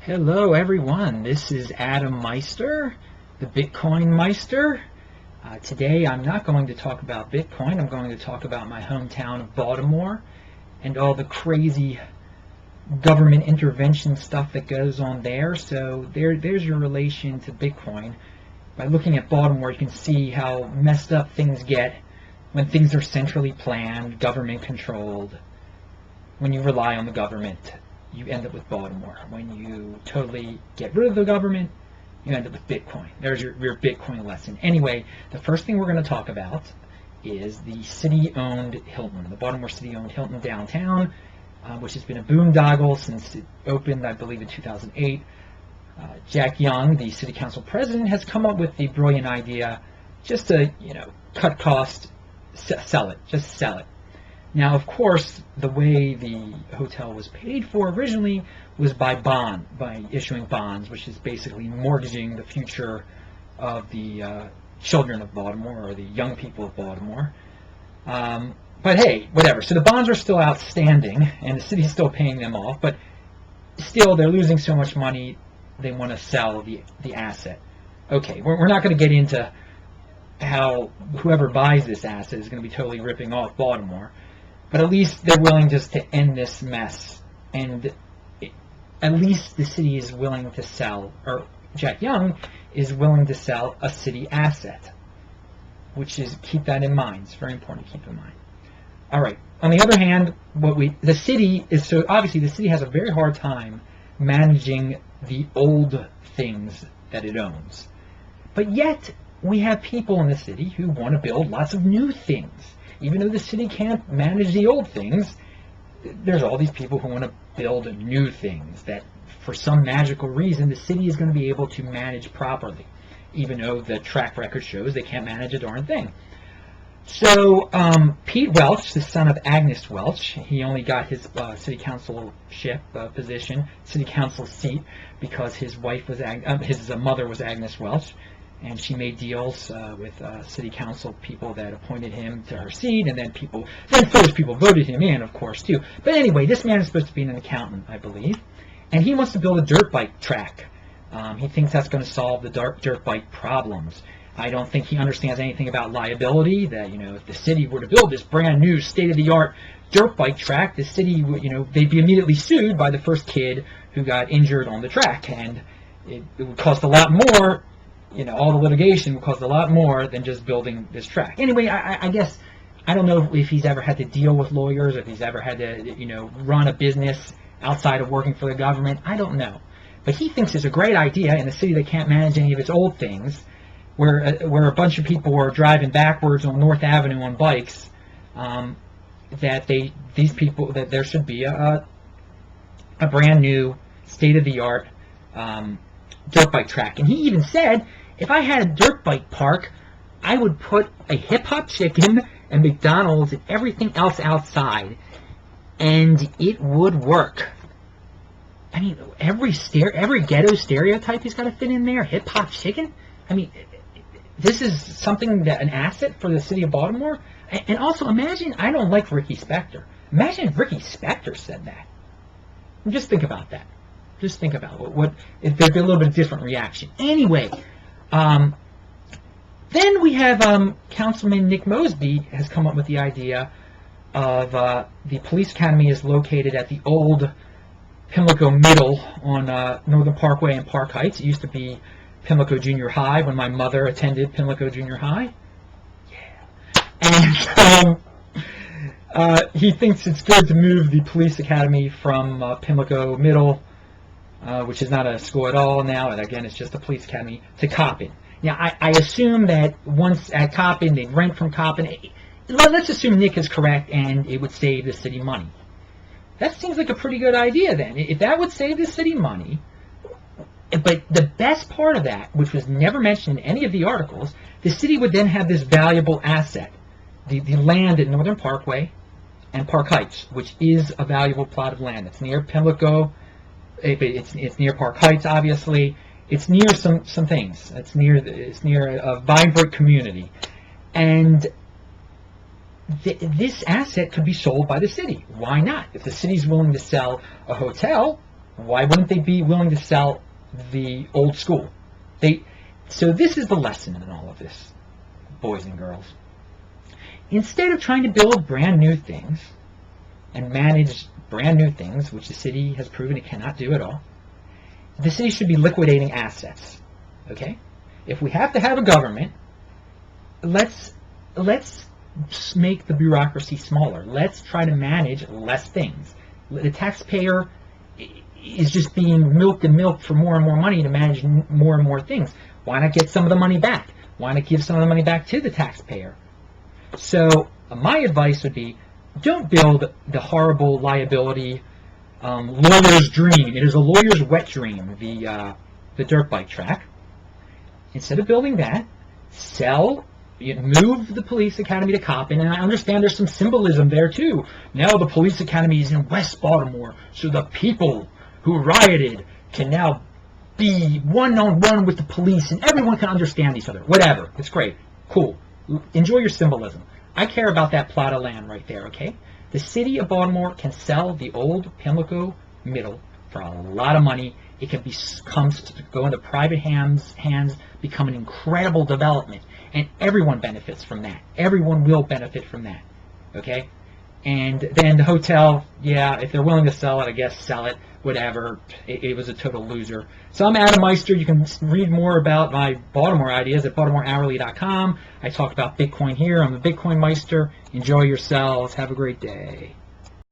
Hello everyone, this is Adam Meister, the Bitcoin Meister. Today I'm not going to talk about Bitcoin, I'm going to talk about my hometown of Baltimore and all the crazy government intervention stuff that goes on there. So there's your relation to Bitcoin. By looking at Baltimore, you can see how messed up things get when things are centrally planned, government controlled. When you rely on the government, you end up with Baltimore. When you totally get rid of the government, you end up with Bitcoin. There's your Bitcoin lesson. Anyway, the first thing we're going to talk about is the city-owned Hilton, the Baltimore city-owned Hilton downtown, which has been a boondoggle since it opened, I believe, in 2008. Jack Young, the city council president, has come up with the brilliant idea just to, cut costs, sell it, just sell it. Now, of course, the way the hotel was paid for originally was by issuing bonds, which is basically mortgaging the future of the children of Baltimore, or the young people of Baltimore. But hey, whatever. So the bonds are still outstanding, and the city's still paying them off, but still they're losing so much money, they want to sell the asset. Okay, we're not going to get into how whoever buys this asset is going to be totally ripping off Baltimore. But at least they're willing just to end this mess, and at least the city is willing to sell, or Jack Young is willing to sell a city asset, keep that in mind. It's very important to keep in mind. All right. On the other hand, the city has a very hard time managing the old things that it owns, but yet we have people in the city who want to build lots of new things. Even though the city can't manage the old things, there's all these people who want to build new things that, for some magical reason, the city is going to be able to manage properly, even though the track record shows they can't manage a darn thing. So Pete Welch, the son of Agnes Welch, he only got his city councilship position, city council seat, because his mother was Agnes Welch. And she made deals with city council people that appointed him to her seat, and then those people voted him in, of course, too. But anyway, this man is supposed to be an accountant, I believe, and he wants to build a dirt bike track. He thinks that's going to solve the dirt bike problems. I don't think he understands anything about liability, that, if the city were to build this brand new state-of-the-art dirt bike track, the city would, they'd be immediately sued by the first kid who got injured on the track, and it would cost a lot more. All the litigation would cost a lot more than just building this track. Anyway, I guess, I don't know if he's ever had to deal with lawyers, if he's ever had to, run a business outside of working for the government. I don't know. But he thinks it's a great idea in a city that can't manage any of its old things, where a bunch of people are driving backwards on North Avenue on bikes, that there should be a brand new, state-of-the-art dirt bike track. And he even said, if I had a dirt bike park, I would put a hip-hop chicken and McDonald's and everything else outside, and it would work. I mean, every ghetto stereotype has got to fit in there. Hip-hop chicken? I mean, this is something an asset for the city of Baltimore. And also, imagine, I don't like Ricky Spector. Imagine if Ricky Spector said that. Just think about that. Just think about what if there'd be a little bit of different reaction. Anyway, then we have Councilman Nick Mosby has come up with the idea of the police academy is located at the old Pimlico Middle on Northern Parkway and Park Heights. It used to be Pimlico Junior High when my mother attended Pimlico Junior High. Yeah. And he thinks it's good to move the police academy from Pimlico Middle, which is not a school at all now, and again, it's just a police academy, to Coppin. Now, I assume that once at Coppin, they'd rent from Coppin. Let's assume Nick is correct, and it would save the city money. That seems like a pretty good idea, then. If that would save the city money, but the best part of that, which was never mentioned in any of the articles, the city would then have this valuable asset, the land at Northern Parkway and Park Heights, which is a valuable plot of land. It's near Pimlico. It's near Park Heights, obviously. It's near some things. It's near a vibrant community, and this asset could be sold by the city. Why not? If the city's willing to sell a hotel, Why wouldn't they be willing to sell the old school? So this is the lesson in all of this, boys and girls. Instead of trying to build brand new things and manage brand new things, which the city has proven it cannot do at all, the city should be liquidating assets. Okay? If we have to have a government, let's make the bureaucracy smaller. Let's try to manage less things. The taxpayer is just being milked and milked for more and more money to manage more and more things. Why not get some of the money back? Why not give some of the money back to the taxpayer? So my advice would be, don't build the horrible liability lawyer's dream. It is a lawyer's wet dream, the dirt bike track. Instead of building that, move the police academy to Coppin, and I understand there's some symbolism there too. Now the police academy is in West Baltimore, so the people who rioted can now be one-on-one with the police, and everyone can understand each other. Whatever. It's great. Cool. Enjoy your symbolism. I care about that plot of land right there, okay? The city of Baltimore can sell the old Pimlico Middle for a lot of money. It can go into private hands, become an incredible development, and everyone benefits from that. Everyone will benefit from that, okay? And then the hotel, yeah, if they're willing to sell it, I guess sell it, whatever. It was a total loser. So I'm Adam Meister. You can read more about my Baltimore ideas at baltimorehourly.com. I talk about Bitcoin here. I'm the Bitcoin Meister. Enjoy yourselves. Have a great day.